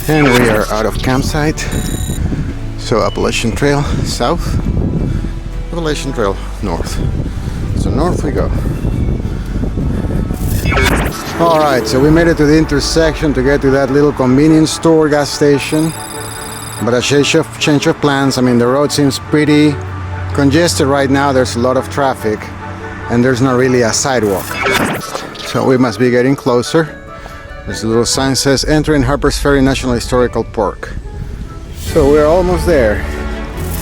And we are out of campsite. So Appalachian Trail south, Appalachian Trail north. So north we go. Alright, so we made it to the intersection to get to that little convenience store gas station. But a change of plans. I mean, the road seems pretty congested right now. There's a lot of traffic and there's not really a sidewalk. So we must be getting closer. There's a little sign that says entering Harper's Ferry National Historical Park. So we're almost there.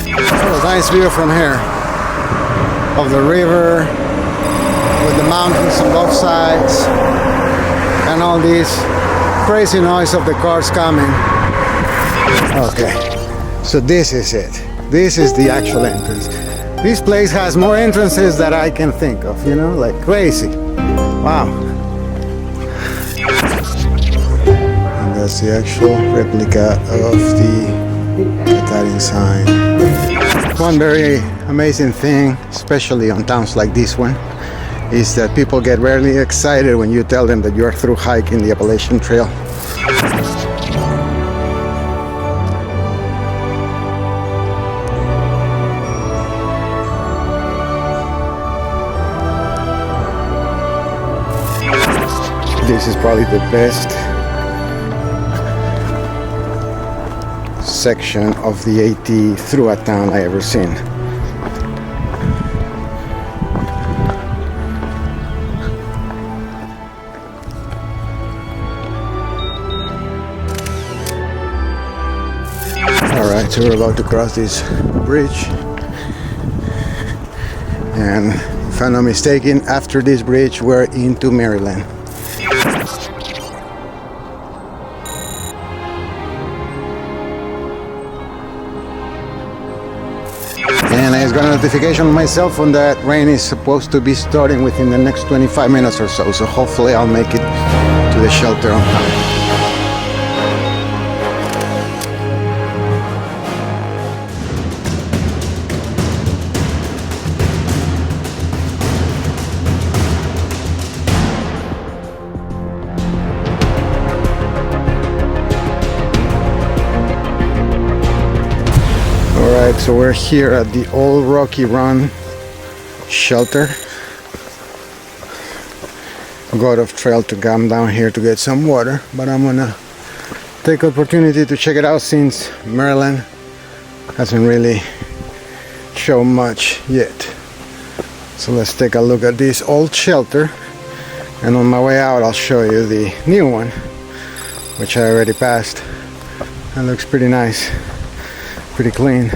Oh, nice view from here of the river with the mountains on both sides and all this crazy noise of the cars coming. Okay, so this is it. This is the actual entrance. This place has more entrances than I can think of, you know, like crazy. Wow. And that's the actual replica of the Italian sign. One very amazing thing, especially on towns like this one, is that people get really excited when you tell them that you are through hiking the Appalachian Trail. This is probably the best section of the AT through a town I ever seen. Alright, so we're about to cross this bridge, and if I'm not mistaken, after this bridge we're into Maryland. And I got a notification on my cell phone that rain is supposed to be starting within the next 25 minutes or so, so hopefully I'll make it to the shelter on time. Alright, so we're here at the Old Rocky Run shelter. Go out of trail to come down here to get some water, but I'm gonna take opportunity to check it out since Maryland hasn't really shown much yet. So let's take a look at this old shelter, and on my way out I'll show you the new one, which I already passed. That looks pretty nice, pretty clean.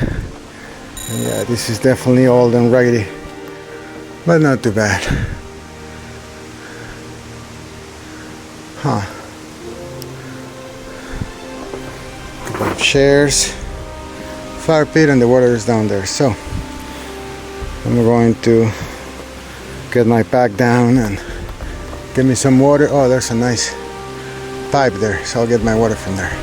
And yeah, this is definitely old and raggedy, but not too bad. Huh. Couple of chairs, fire pit, and the water is down there. So I'm going to get my pack down and get me some water. Oh, there's a nice pipe there, so I'll get my water from there.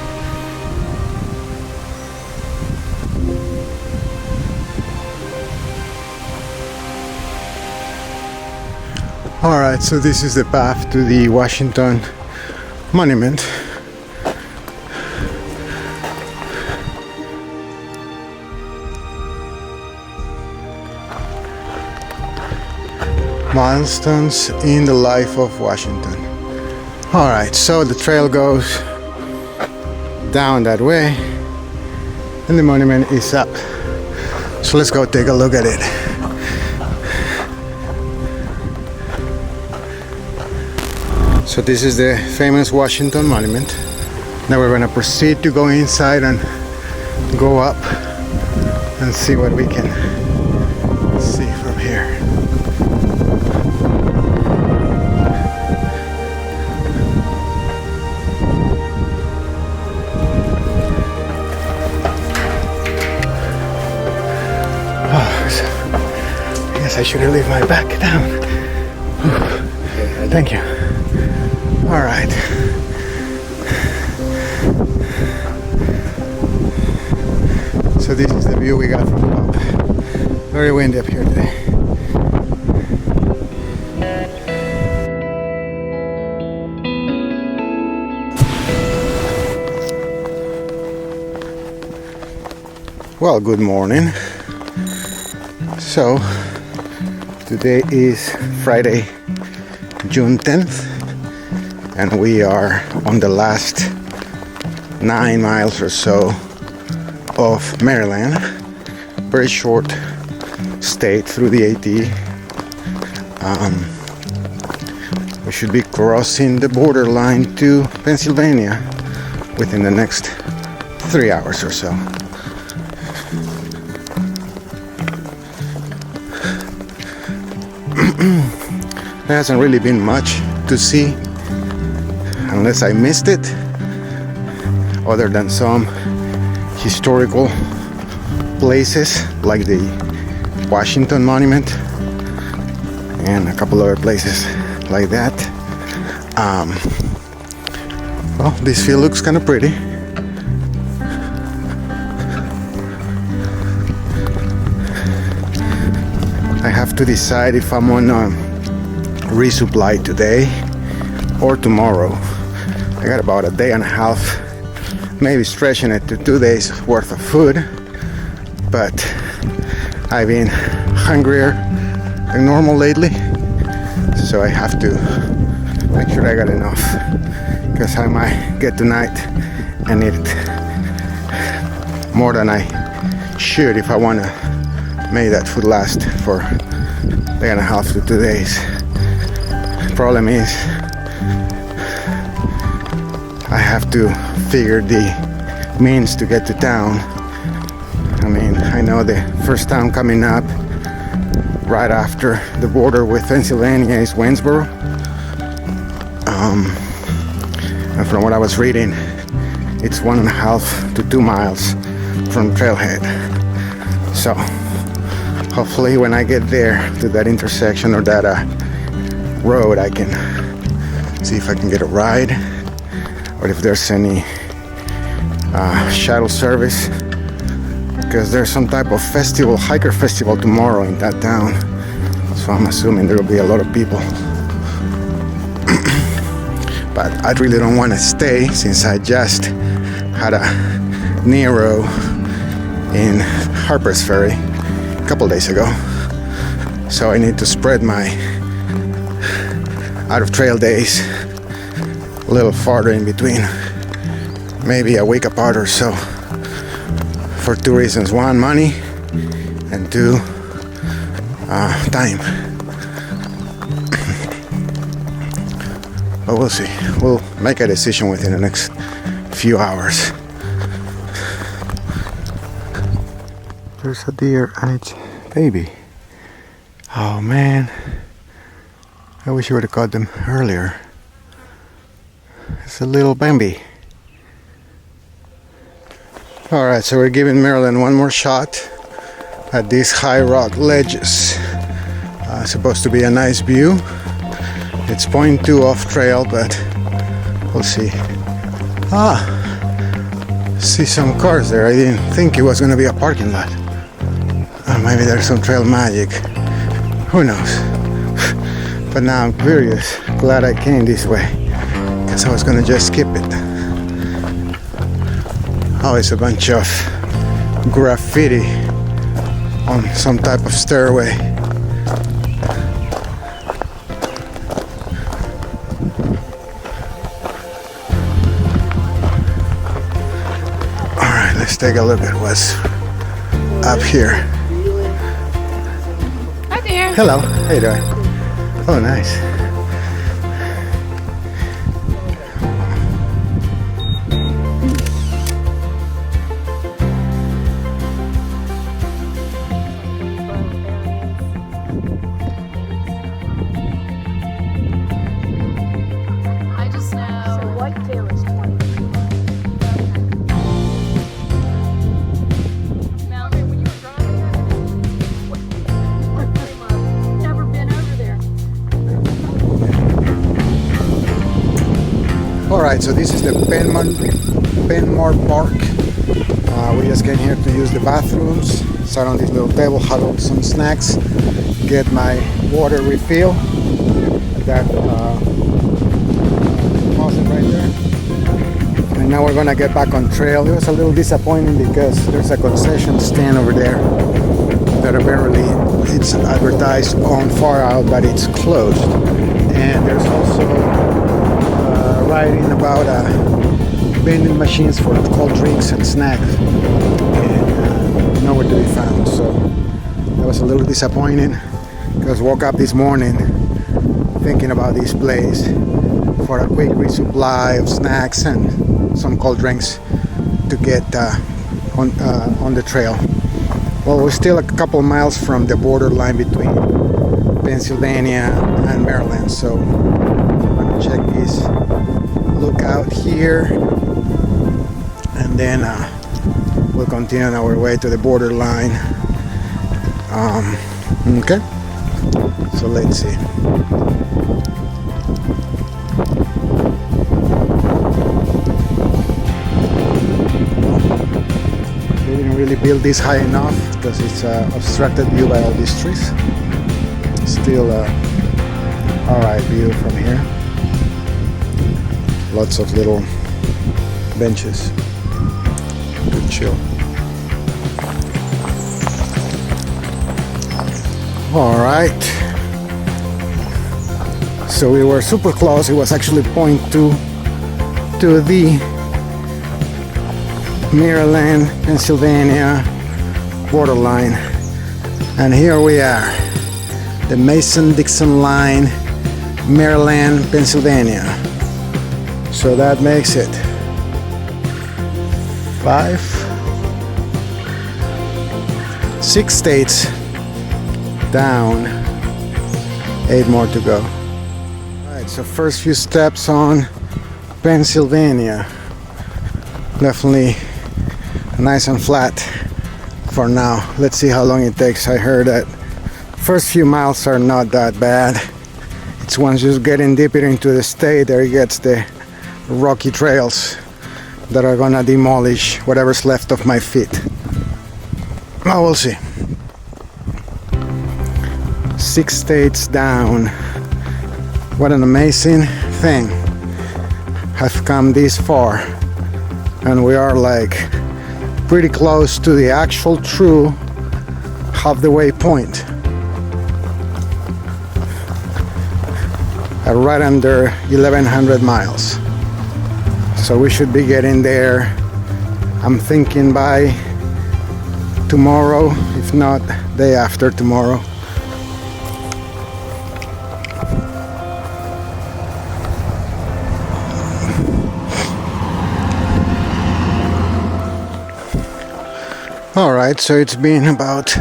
Alright, so this is the path to the Washington Monument. Milestones in the life of Washington. Alright, so the trail goes down that way and the monument is up. So let's go take a look at it. So this is the famous Washington Monument. Now we're going to proceed to go inside and go up and see what we can see from here. Oh, so I guess I should leave my back down. Thank you. All right. So this is the view we got from the top. Very windy up here today. Well, good morning. So, today is Friday, June 10th, and we are on the last 9 miles or so of Maryland. Very short state through the AT. We should be crossing the borderline to Pennsylvania within the next 3 hours or so. There hasn't really been much to see, unless I missed it, other than some historical places like the Washington Monument and a couple other places like that. Well, this field looks kind of pretty. I have to decide if I'm on resupply today or tomorrow. I got about a day and a half, maybe stretching it to 2 days worth of food, but I've been hungrier than normal lately, so I have to make sure I got enough, because I might get tonight and eat more than I should if I want to make that food last for a day and a half to 2 days. Problem is, I have to figure the means to get to town. I mean, I know the first town coming up right after the border with Pennsylvania is Waynesboro. And from what I was reading, it's 1.5 to 2 miles from Trailhead. So hopefully when I get there to that intersection or that road, I can see if I can get a ride, or if there's any shuttle service, because there's some type of festival, hiker festival tomorrow in that town, so I'm assuming there will be a lot of people. But I really don't want to stay, since I just had a Nero in Harper's Ferry a couple days ago, so I need to spread my out of trail days a little farther in between, maybe a week apart or so, for 2 reasons: 1, money, and 2, time. But we'll see. We'll make a decision within the next few hours. There's a deer and its baby. Oh man, I wish I would have caught them earlier. It's a little Bambi. Alright, so we're giving Maryland one more shot at these high rock ledges. Supposed to be a nice view. It's 0.2 off trail, but we'll see. See some cars there. I didn't think it was going to be a parking lot. Maybe there's some trail magic. Who knows? But now I'm curious. Glad I came this way, because I was going to just skip it. Oh, it's a bunch of graffiti on some type of stairway. Alright, let's take a look at what's up here. Hi there. Hello, how you doing? Oh, nice. I just know. So whitetail is 20. Malvin, when you were driving that, never been over there. Alright, so this is the Penmore Park. We just came here to use the bathrooms, sat on this little table, had some snacks, get my water refill. That faucet right there. And now we're gonna get back on trail. It was a little disappointing because there's a concession stand over there that apparently it's advertised on far out, but it's closed. And there's also writing about vending machines for cold drinks and snacks, and nowhere to be found. So that was a little disappointing because I woke up this morning thinking about this place for a quick resupply of snacks and some cold drinks to get on the trail. Well, we're still a couple miles from the borderline between Pennsylvania and Maryland, so I'm gonna check this lookout here, and then we'll continue on our way to the borderline. Okay, so let's see. They didn't really build this high enough because it's obstructed view by all these trees. Still alright view from here. Lots of little benches to chill. Alright, so we were super close. It was actually 0.2 to the Maryland, Pennsylvania borderline, and here we are, the Mason-Dixon line, Maryland, Pennsylvania. So that makes it 6 states down, 8 more to go. Alright, so first few steps on Pennsylvania. Definitely nice and flat for now. Let's see how long it takes. I heard that first few miles are not that bad. It's once you get in deeper into the state there it gets the rocky trails that are gonna demolish whatever's left of my feet. Well, we'll see. 6 states down. What an amazing thing. I've come this far, and we are like pretty close to the actual true half the way point. Right under 1100 miles. So we should be getting there, I'm thinking, by tomorrow, if not day after tomorrow. Alright, so it's been about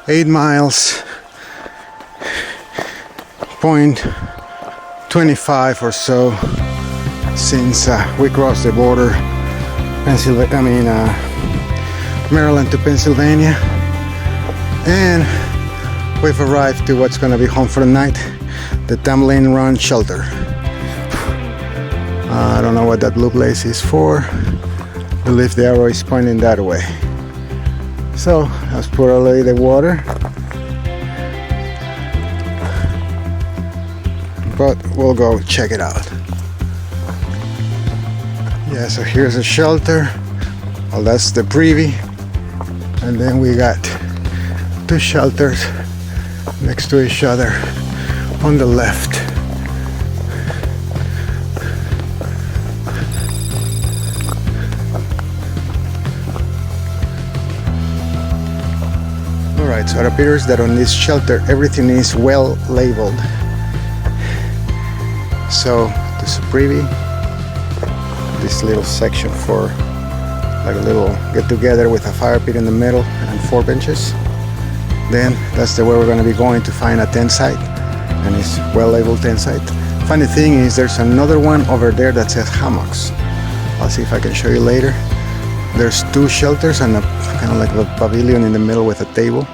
8 miles, 0.25 or so since we crossed the border, Maryland to Pennsylvania, and we've arrived to what's going to be home for the night, the Tumbling Run shelter. I don't know what that blue place is for. I believe the arrow is pointing that way. So let's put away the water, but we'll go check it out. Yeah, so here's a shelter. Well, that's the privy, and then we got 2 shelters next to each other on the left. Alright, so it appears that on this shelter everything is well labeled. So this is a privy, this little section for like a little get together with a fire pit in the middle and 4 benches. Then that's the way we're going to be going to find a tent site, and it's well labeled tent site. Funny thing is there's another one over there that says hammocks. I'll see if I can show you later. There's 2 shelters and a kind of like a pavilion in the middle with a table.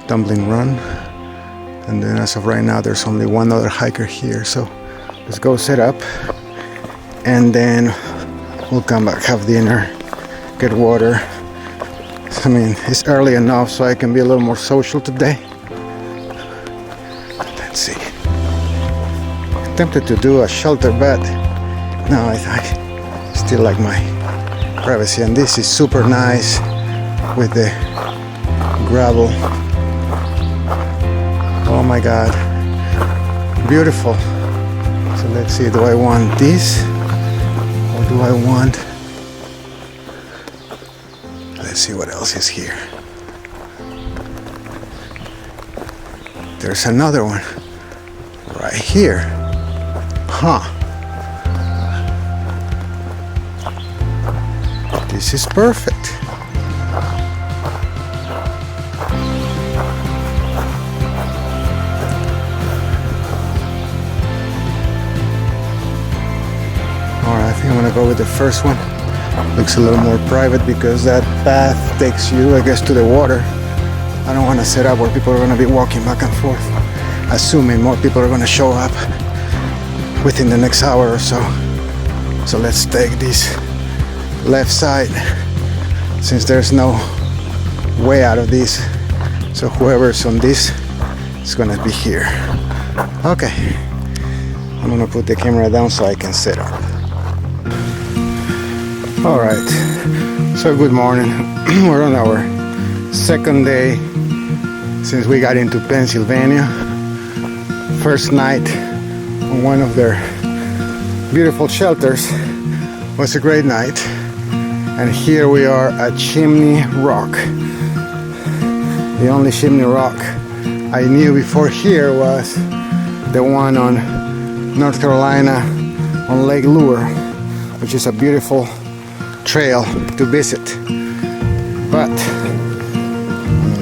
Tumbling Run. And then as of right now there's only one other hiker here, so let's go set up and then we'll come back, have dinner, get water. I mean, it's early enough so I can be a little more social today. Let's see. I'm tempted to do a shelter bed. No, I still like my privacy, and this is super nice with the gravel. Oh my god, beautiful. So let's see, do I want this or do I want, let's see what else is here. There's another one right here. Huh. This is perfect. Alright, I think I'm gonna go with the first one. Looks a little more private because that path takes you, I guess, to the water. I don't want to set up where people are going to be walking back and forth, assuming more people are going to show up within the next hour or so. So let's take this left side, since there's no way out of this. So whoever's on this is going to be here. Okay, I'm going to put the camera down so I can set up. All right, so good morning. We're on our second day since we got into Pennsylvania. First night on one of their beautiful shelters. Was a great night. And here we are at Chimney Rock. The only Chimney Rock I knew before here was the one on North Carolina on Lake Lure, which is a beautiful trail to visit. But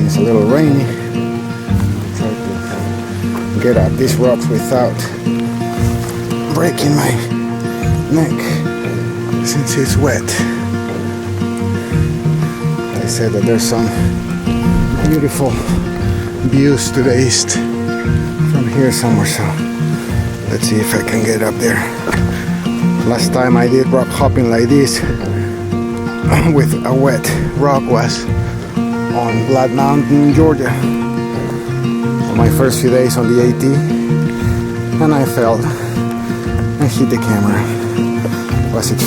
it's a little rainy. Try to get up these rocks without breaking my neck since it's wet. They said that there's some beautiful views to the east from here somewhere, so let's see if I can get up there. Last time I did rock hopping like this with a wet rock was on Black Mountain, Georgia, on my first few days on the AT, and I fell and hit the camera. Was it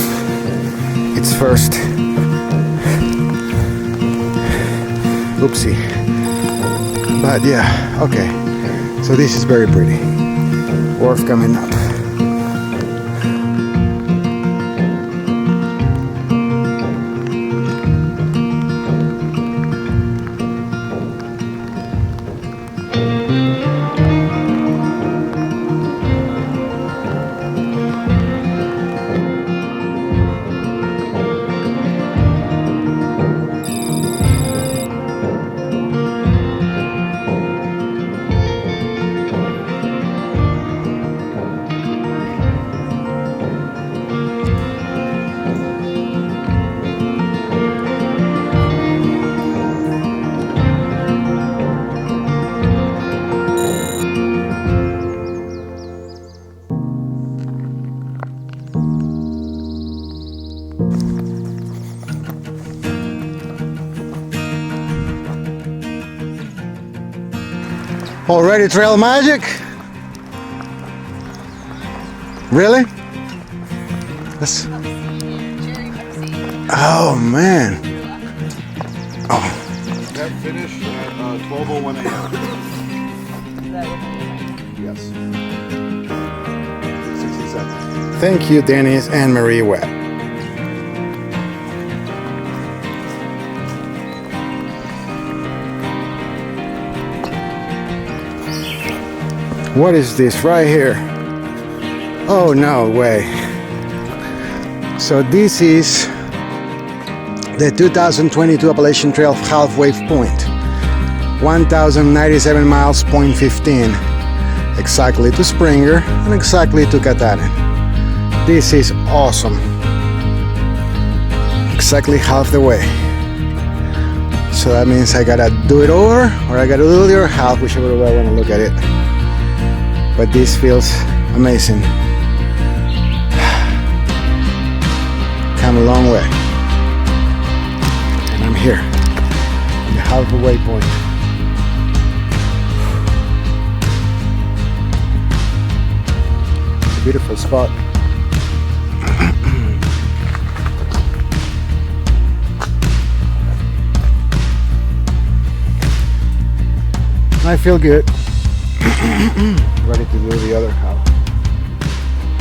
its first oopsie? But yeah, okay, so this is very pretty. Worth coming up. Already trail magic? Really? That's... Oh man. Oh. That finished at 12:01 a.m. Yes. 67. Thank you, Dennis and Marie Webb. What is this right here? Oh, no way. So this is the 2022 Appalachian Trail halfway point. 1,097 miles, point 15. Exactly to Springer and exactly to Katahdin. This is awesome. Exactly half the way. So that means I gotta do it over, or I gotta do the other half, whichever way I wanna look at it. But this feels amazing. Come a long way. And I'm here, in the halfway point. It's a beautiful spot. I feel good. Ready to do the other house.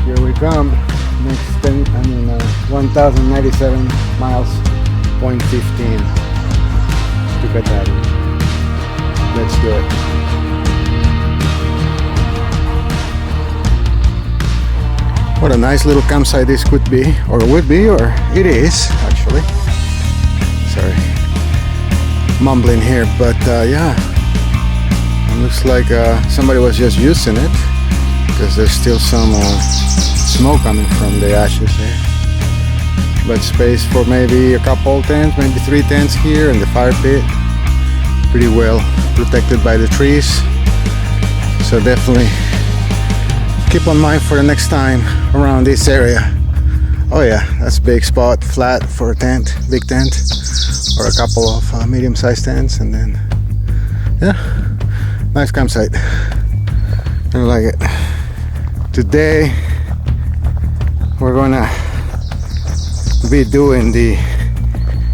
Here we come. Next 1,097 miles, point 15. Look at that. Let's do it. What a nice little campsite this could be, or would be, or it is actually. Sorry, mumbling here, but yeah, it looks like somebody was just using it because there's still some smoke coming from the ashes there. But space for maybe a couple tents, maybe 3 tents here, and the fire pit pretty well protected by the trees. So definitely keep on mind for the next time around this area. Oh yeah, that's a big spot, flat for a tent, big tent, or a couple of medium-sized tents, and then yeah, nice campsite. I like it. Today we're gonna be doing the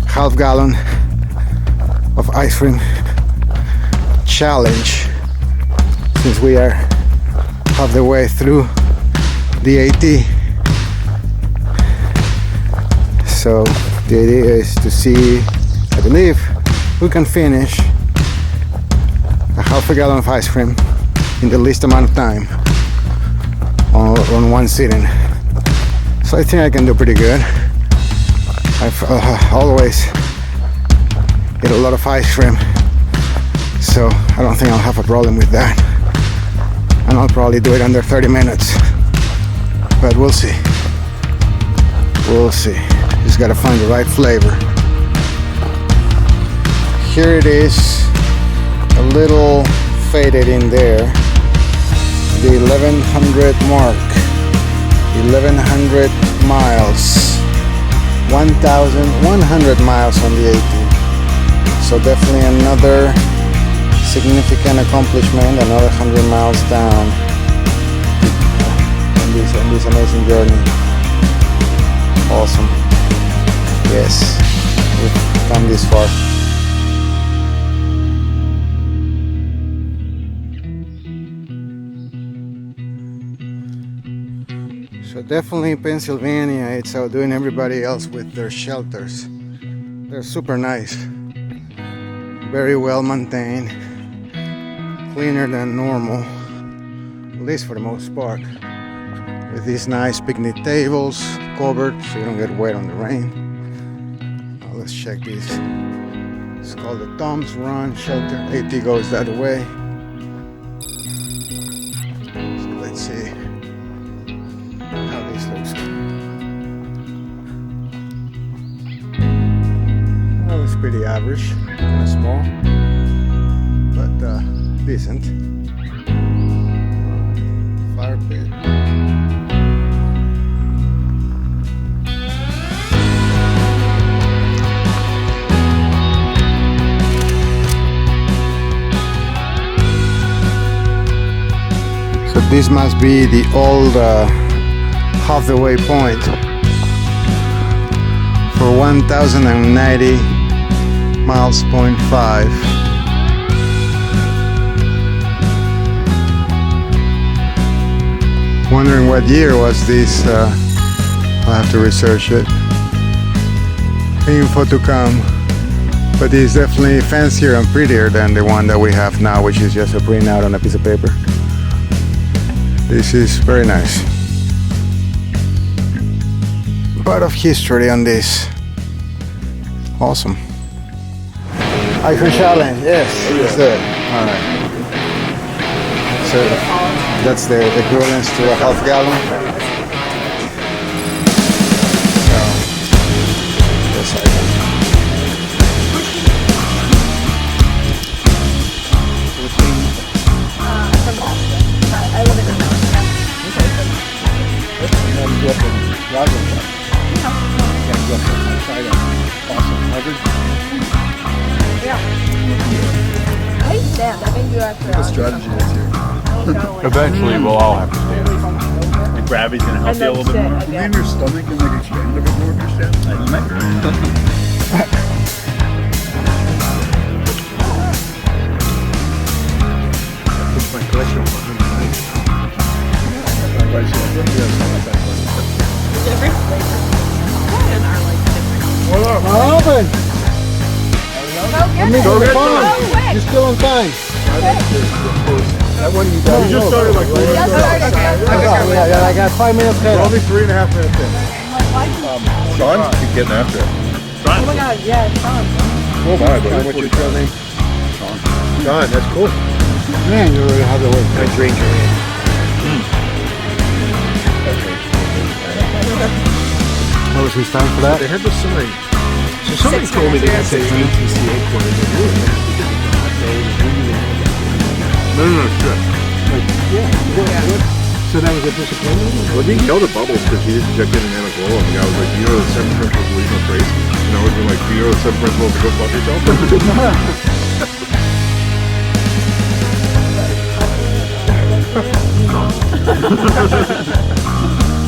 half gallon of ice cream challenge, since we are half the way through the AT. So the idea is to see, I believe, we can finish a half a gallon of ice cream in the least amount of time on one sitting. So I think I can do pretty good. I've always eat a lot of ice cream, so I don't think I'll have a problem with that. And I'll probably do it under 30 minutes, but we'll see. We'll see. Just gotta find the right flavor. Here it is, a little faded in there. The 1100 mark. 1100 miles. 1,100 miles on the AT. So definitely another significant accomplishment, another 100 miles down on this amazing journey. Awesome. Yes, we've come this far. So definitely Pennsylvania, it's outdoing everybody else with their shelters. They're super nice, very well maintained, cleaner than normal, at least for the most part, with these nice picnic tables covered so you don't get wet on the rain. Now let's check this. It's called the Tom's Run Shelter. AT goes that way. So let's see how this looks. Well, it's pretty average, kind of small, but decent. Fire pit. So this must be the old half the way point for 1,090 miles, 0.5. Wondering what year was this. I'll have to research it. Info to come. But it's definitely fancier and prettier than the one that we have now, which is just a printout on a piece of paper. This is very nice. Part of history on this. Awesome. Ice cream challenge, yes, let's do it. Alright. So that's the equivalence to a half gallon. So this item. I live in the mountains. And then go up in Roslyn. Yeah, go up outside of Boston, Harvard. Yeah. I stand. I think you have to. The strategy is here. Eventually, we'll all have to stand. The gravity's gonna help you a little bit more. You mean your stomach can like expand a bit more if you stand? moving. Go get Go it. get Go time. quick. You're still on time. That one you got. You just started like Just started. I got 5 minutes We're left. only 3.5 minutes in. Sean, keep getting after it. Oh my God, yeah, it's on. Oh my, buddy. What's your real name? Sean, that's cool. Man, you already have the work. Nice Ranger. What was his time for that? They had the sign. So somebody told me they had the ATC headquarters. No, sure. So that was a disappointment? Well, he yelled at Bubbles because he didn't check in and had a glow. And the guy was like, do you know the 7 principles of legal trace? And I was like, do you know the 7 principles to go fuck yourself?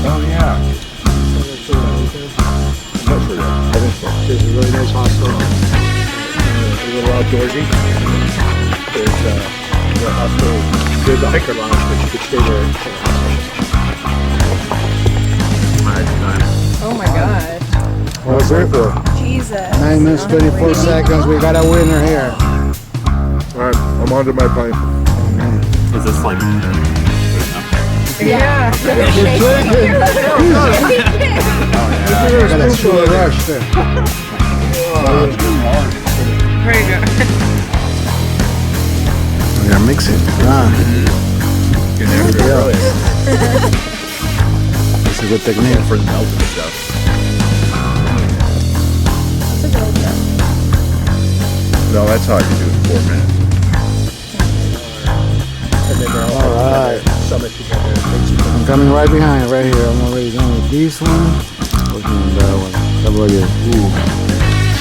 Oh, yeah. Not sure that. There's a really nice hostel. A little outdoorsy. There's the hostel. There's a hiker lounge, but you could stay there. Oh my God. What was it for? Jesus. 9 minutes, 24 seconds. We got a winner here. Alright, I'm onto my plane. Is this like... Yeah. Got a slow rush there. Very good. We are mixing. Getting after it early. It's a good technique. For the melt and stuff. No, that's hard to do in 4 minutes. And then they're all Alright. summit together. I'm coming right behind, right here. I'm already done with this one. Working on that one. How about you? Ooh.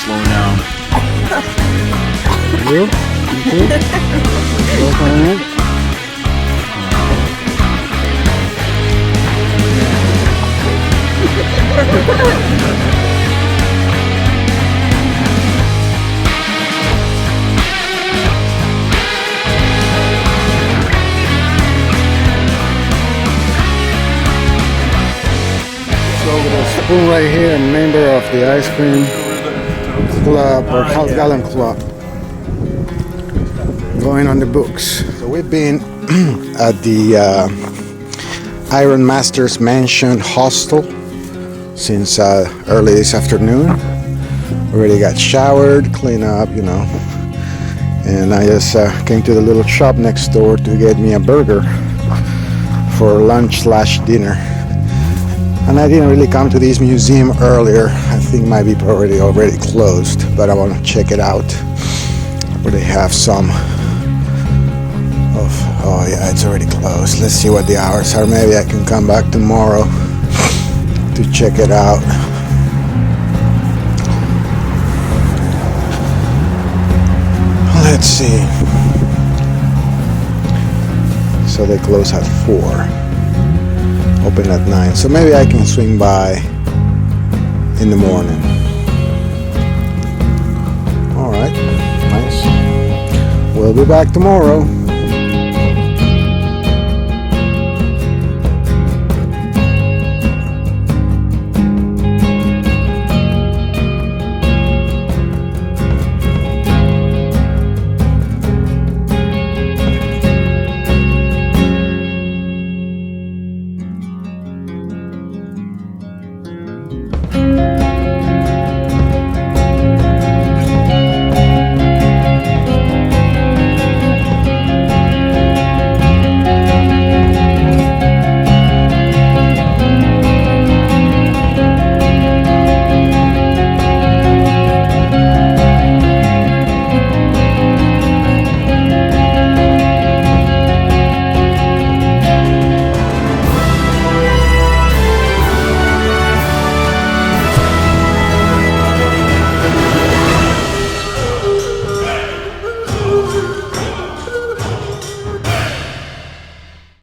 Slowing down. You? You too? Slow coming in? So with a spoon right here, a member of the ice cream club or half gallon club. Going on the books. So we've been at the Iron Master's Mansion Hostel since early this afternoon. Already got showered, cleaned up, you know. And I just came to the little shop next door to get me a burger for lunch/dinner. And I didn't really come to this museum earlier. I think it might be already closed, but I want to check it out. Where they have some of, oh yeah, it's already closed. Let's see what the hours are. Maybe I can come back tomorrow to check it out. Let's see. So they close at 4. Open at 9. So maybe I can swing by in the morning. Alright. Nice. We'll be back tomorrow.